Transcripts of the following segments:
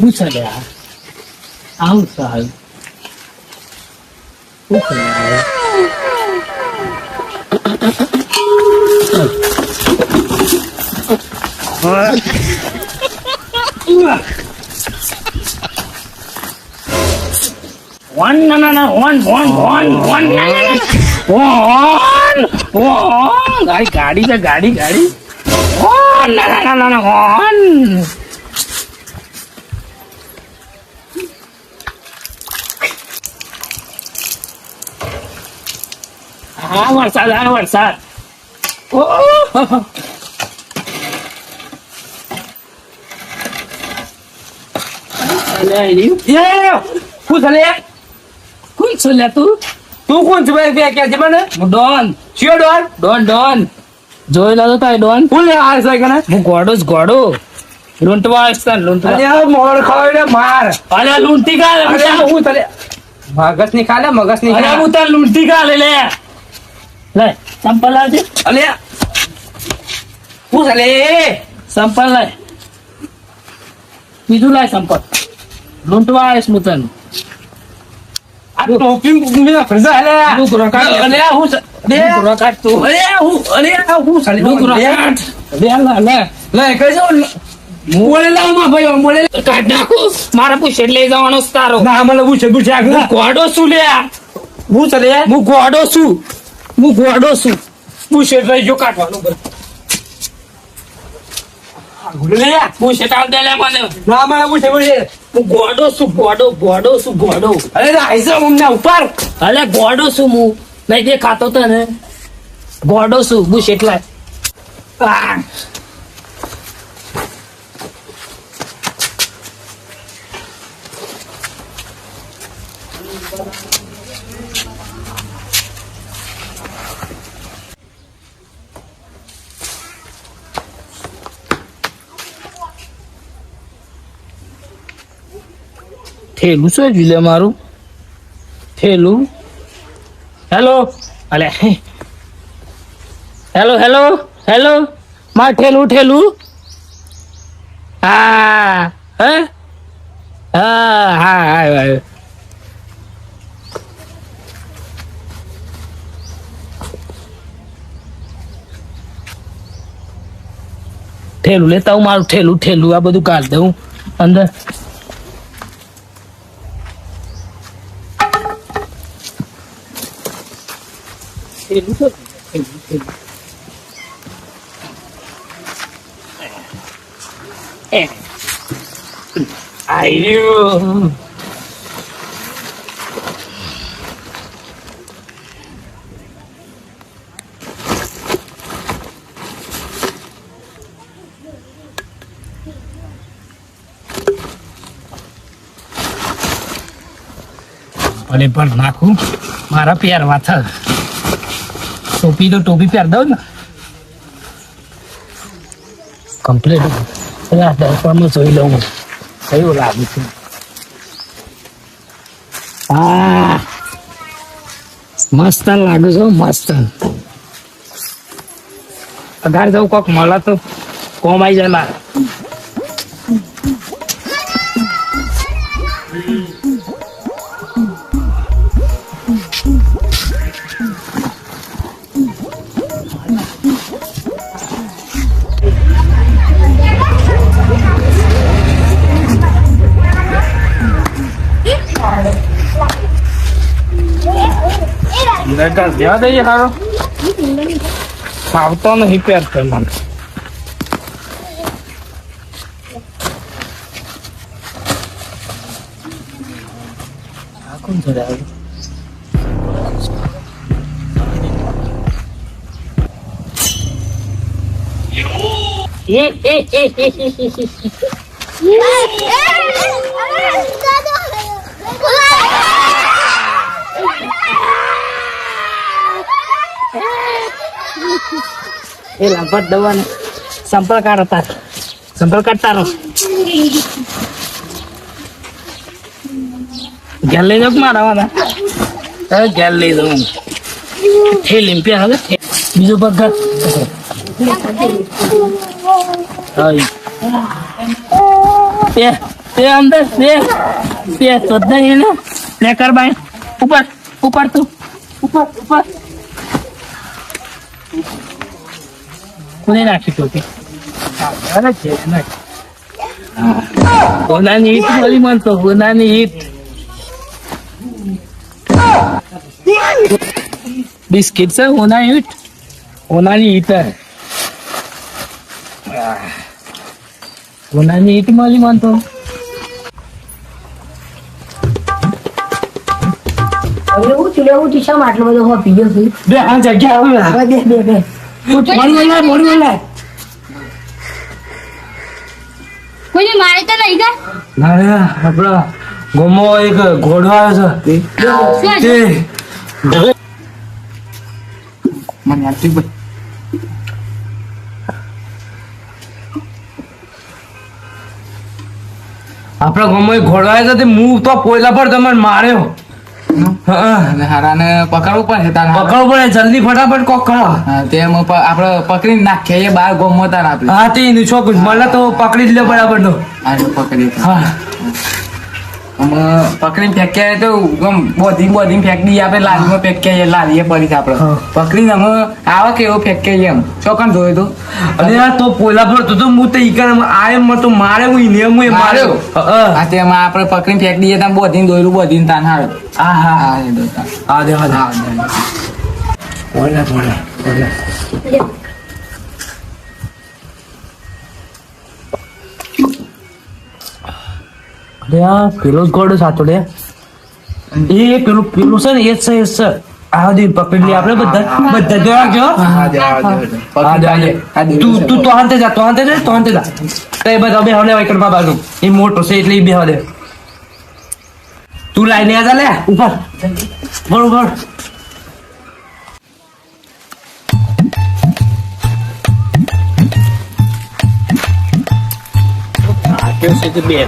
Usaha outside. Usaha. One, no, no, no, one, ગાડી છે ગાડી one, no, one. વરસાદ કોણ છો લે તું કોણ છે ભાઈ કે મને ડોન શિયો ડોન જોઈ લો તાય ડોન કોણ લે આ છે કને હું ગોડો લૂંટવા લૂંટવા અરે મોર ખાવડે માર અરે લૂંટી કા હું તલે મગસ ની ખાલે અરે હું તાર લૂંટી કા લે લે સંપલ આવજે અલે હું ચાલે સંપલ લે બીજું લાય સંપલ લૂંટવા આવીશ હું તને આ ટોપી મે ફરજા લે હું રોકાટ અલે હું દે રોકાટ તું અલે હું ચાલે રોકાટ લે કઈજો મોલે લાવમાં ભાઈ મોલે કાઢ નાખો મારા પૂછે લઈ જવાનો તારો ના મને પૂછે આગળ ગોડો શું લે હું ચાલે હું ગોડો છું પૂછે રહી જો કાઢવાનું બસ લે પૂછે તાવ દે લે મને ના મને પૂછે હું ગોડો છું અરે રાઈસો અમને ઉપર અલે ગોડો છું હું નહીં દેખાતો તને ગોડો છું પૂછ એટલા થેલું શું જુલે મારું થેલું હેલો અલે હેલો માર ઠેલું હા હા ઠેલું લેતા હું મારું ઠેલું આ બધું કાઢ દઉં અંદર આવ્યું અને પણ નાખું મારા પહેરવા થાય ટોપી તો ટોપી પહેર દઉં ને કમ્પ્લીટ દર્પણમાં જોઈ લઉં કયું લાગે છે હા મસ્ત લાગે છે મસ્ત અગાર જવું કોક મળે તો કોમ આવી જાય મારે જવા દઈએ સારો આવતો નહીં પહેરતો મને કોણ છે એ લાંબા દવાનો સંપર્ક કરતા ગેલ લઈ જાવ મારા ગેલ લઈ જાઉં એ લીમ્પિયા હવે બીજો પગ તે અંદર તે શોધ ને લે કર ભાઈ ઉપર ઉપર તું ઉપર ઉપર કોને નાખી ટોપી હોનાની ઈટ બોલી માનતો હોનાની ઈટ બિસ્કિટ છે હોનાની ઈટ હોનાની ઈટ હોનાની ઈટ બોલી માનતો લેવું ટીશા આટલો બધો હો પીજો બે આ જગ્યા આવે બે મોડી બોલાય કોઈ મારે તો નહીં કા ના રે આપડા ગોમો એક ઘોડો આવ્યો છે તે મને આથી ભાઈ આપડા ગોમો એક ઘોડો આવ્યો છે તે હું તો પોયલા પર તમને માર્યો હારાને પકડવું પડે પકડવું પડે જલ્દી ફટાફટ કોક કરો તેમ આપડે પકડી નાખીએ બાર ગોમતા આપડે હા તે નીચો મળે તો પકડી જ લે બરાબર નો પકડી હા પકડીને ફેંક્યા તો બોધી ફેંકી આપડે લાલીમાં ફેંક્યા લાલીએ પડી આપડે પકડીને અમે આવા કેવો ફેંક્યા એમ ચોકન જોયું તું અરે યાર તો પોયલા પર તો હું તો ઈ કરે આયમ તો મારે હું ઈને હું માર્યો હા તેમાં આપડે પકડીને ફેંકી દઈએ ત્યાં બોધીને દોયરું બોધીને તાન હાર હા હા હા હા દે હા બોલા અરે આ પેલો જ ઘોડો સાચો લે એ પેલું છે ને એ જ છે આ દી પકડી લે આપણે બધા જો રાખજો તું તો હાંતે જા કઈ બધા બે હલે વાઈકર માં બાજુ એ મોટો છે એટલે બે હલે તું લાઈને આ જા લે ઉપર બરોબર કેવું છે કે બે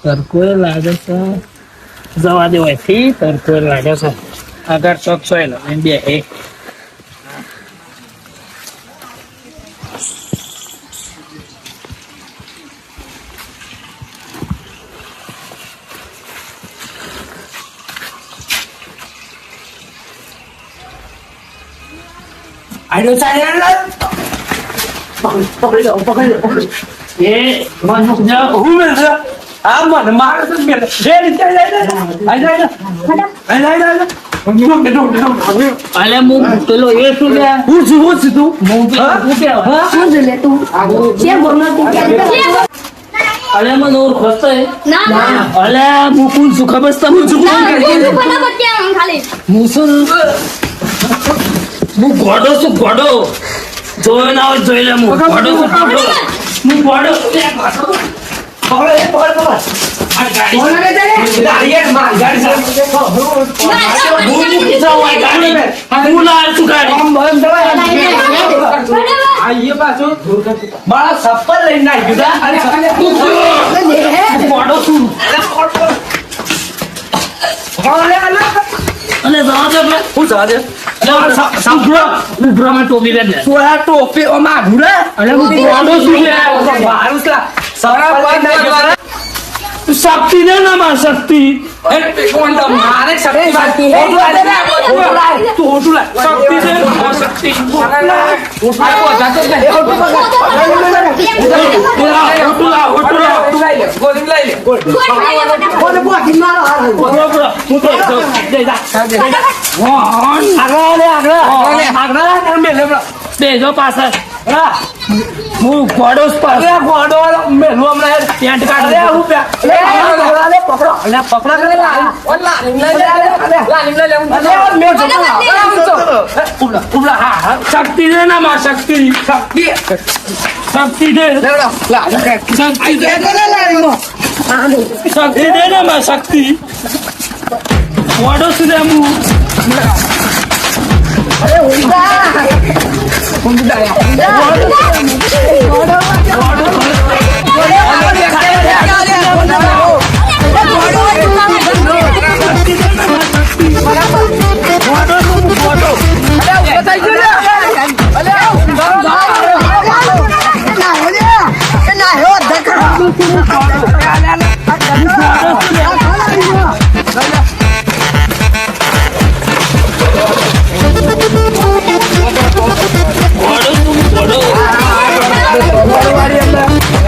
તરકો લાગે છે જવા દેવાય થી તરકો લાગે છે આગળ ચોક સોય બે એક આડો ચાલે પકડી લો એ માનો જા હું મે આ મને મારે તો મે જે રીતે આઈ અલે મુ પેલો એ શું લે હું છું તું હું કે હા શું લે તું કે બોલનો તું કે અલે મને ઓર ખોસ્તો હે ના અલે મુ કોણ છું ખબર છે મુ છું કોણ કરી ફટાફટ કે ખાલી મુ શું મુ ગોડો છું ગોડો જોયો ના હોય જોઈ લે હું ગોડો છું ગોડો. હું ગોડો છું લે, ગોડો. પકડો એ, પકડ. આ ગાડી કોણ લગે છે રે? ગાડી યાર, માર ગાડી છે. હું પીછા હોય ગાડી. હું લાવ છું ગાડી. આમ બમ દવાય. આ ઈ પાછું મારા સપ્પલ લઈને નાખ્યું તા. અને હું ગોડો છું. અને જવા દે એટલે. હું જા દે. ઉભરામાં ટોપી પહેર લે. સોયા ટોપી ઓ મારું રે. અને હું ગોડો છું લે. મારું છે. સારા બંધ કરવા. શક્તિ દે ને માર શક્તિ. એ કોણ તો મારે શક્તિ વાતી. તું હોટું લાય. શક્તિ દે ને માર શક્તિ. હોટું લાય, હોટું લાય. કોને બોકી મારો હાલ ઉભરો, ઉભરો. હું તો દે જા. બેજો પાછળ. હા. હું ગોડો જ પાછળ. ગોડો મેલું હમણાં પેન્ટ કાઢ. શક્તિ દે ને માર શક્તિ. શક્તિ દે. શક્તિ દે. શક્તિ દે ને માર શક્તિ. ગોડો સુધી હું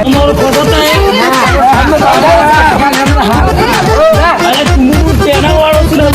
તમારો ફોટો તો અરે તું તેના વાળો છું ને.